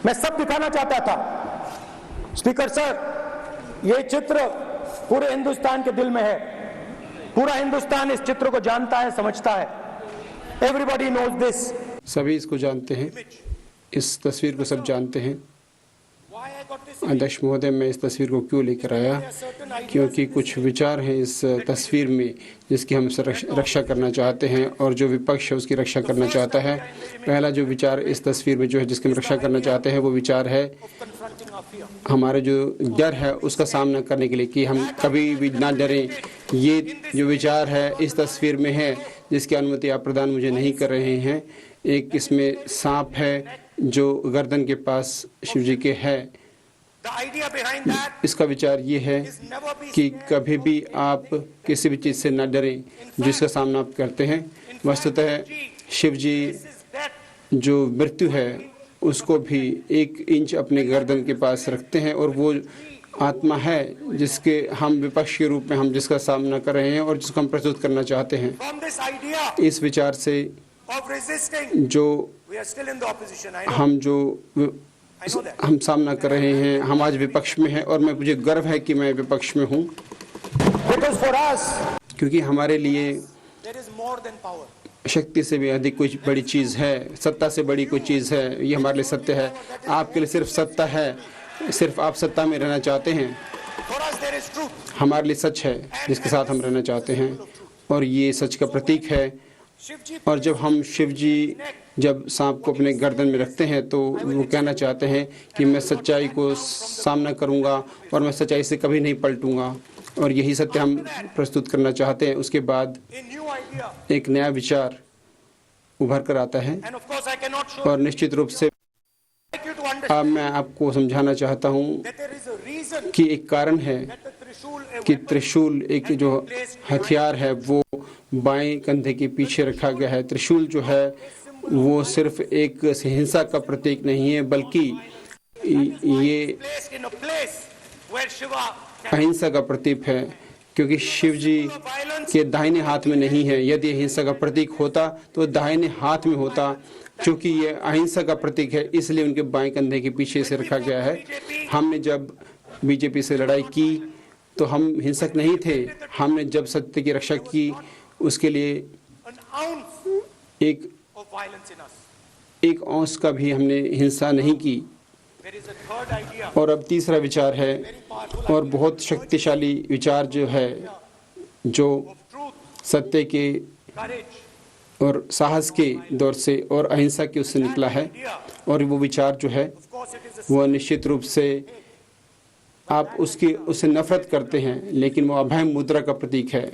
मैं सब दिखाना चाहता था। स्पीकर सर, ये चित्र पूरे हिंदुस्तान के दिल में है। पूरा हिंदुस्तान इस चित्र को जानता है, समझता है। Everybody knows this. सभी इसको जानते हैं, इस तस्वीर को सब जानते हैं। अध्यक्ष महोदय, मैं इस तस्वीर को क्यों लेकर आया, क्योंकि कुछ विचार हैं इस तस्वीर में जिसकी हम रक्षा करना चाहते हैं और जो विपक्ष है उसकी रक्षा करना चाहता है। पहला जो विचार इस तस्वीर में जो है जिसकी हम रक्षा करना चाहते हैं वो विचार है हमारे जो डर है उसका सामना करने के लिए, कि हम कभी भी ना डरें। ये जो विचार है इस तस्वीर में है जिसकी अनुमति आप प्रदान मुझे नहीं कर रहे हैं। एक इसमें सांप है जो गर्दन के पास शिव जी के है। इसका विचार ये है कि कभी भी आप किसी भी चीज़ से न डरें जिसका सामना आप करते हैं। वस्तुतः शिव जी जो मृत्यु है उसको भी 1 इंच अपने गर्दन के पास रखते हैं और वो आत्मा है जिसके हम विपक्ष के रूप में हम जिसका सामना कर रहे हैं और जिसको हम प्रस्तुत करना चाहते हैं। इस विचार से जो हम सामना कर रहे हैं, हम आज विपक्ष में हैं और मुझे गर्व है कि मैं विपक्ष में हूं, क्योंकि हमारे लिए शक्ति से भी अधिक कोई बड़ी चीज़ है, सत्ता से बड़ी कोई चीज़ है। ये हमारे लिए सत्य है। आपके लिए सिर्फ सत्ता है, सिर्फ आप सत्ता में रहना चाहते हैं। हमारे लिए सच है जिसके साथ हम रहना चाहते हैं और ये सच का प्रतीक है। और जब हम शिव जी जब सांप को अपने गर्दन में रखते हैं तो वो कहना चाहते हैं कि मैं सच्चाई को सामना करूंगा और मैं सच्चाई से कभी नहीं पलटूंगा, और यही सत्य हम प्रस्तुत करना चाहते हैं। उसके बाद एक नया विचार उभर कर आता है और निश्चित रूप से अब मैं आपको समझाना चाहता हूँ कि एक कारण है कि त्रिशूल एक जो हथियार है वो बाएं कंधे के पीछे रखा गया है। त्रिशूल जो है वो सिर्फ एक हिंसा का प्रतीक नहीं है, बल्कि ये अहिंसा का प्रतीक है, क्योंकि शिव जी के दाहिने हाथ में नहीं है। यदि हिंसा का प्रतीक होता तो दाहिने हाथ में होता। क्योंकि ये अहिंसा का प्रतीक है इसलिए उनके बाएं कंधे के पीछे से रखा गया है। हमने जब बीजेपी से लड़ाई की तो हम हिंसक नहीं थे। हमने जब सत्य की रक्षा की उसके लिए एक औंस का भी हमने हिंसा नहीं की। और अब तीसरा विचार है और बहुत शक्तिशाली विचार जो है, जो सत्य के और साहस के दौर से और अहिंसा के उससे निकला है। और वो विचार जो है वो निश्चित रूप से आप उससे नफरत करते हैं, लेकिन वो अभय मुद्रा का प्रतीक है।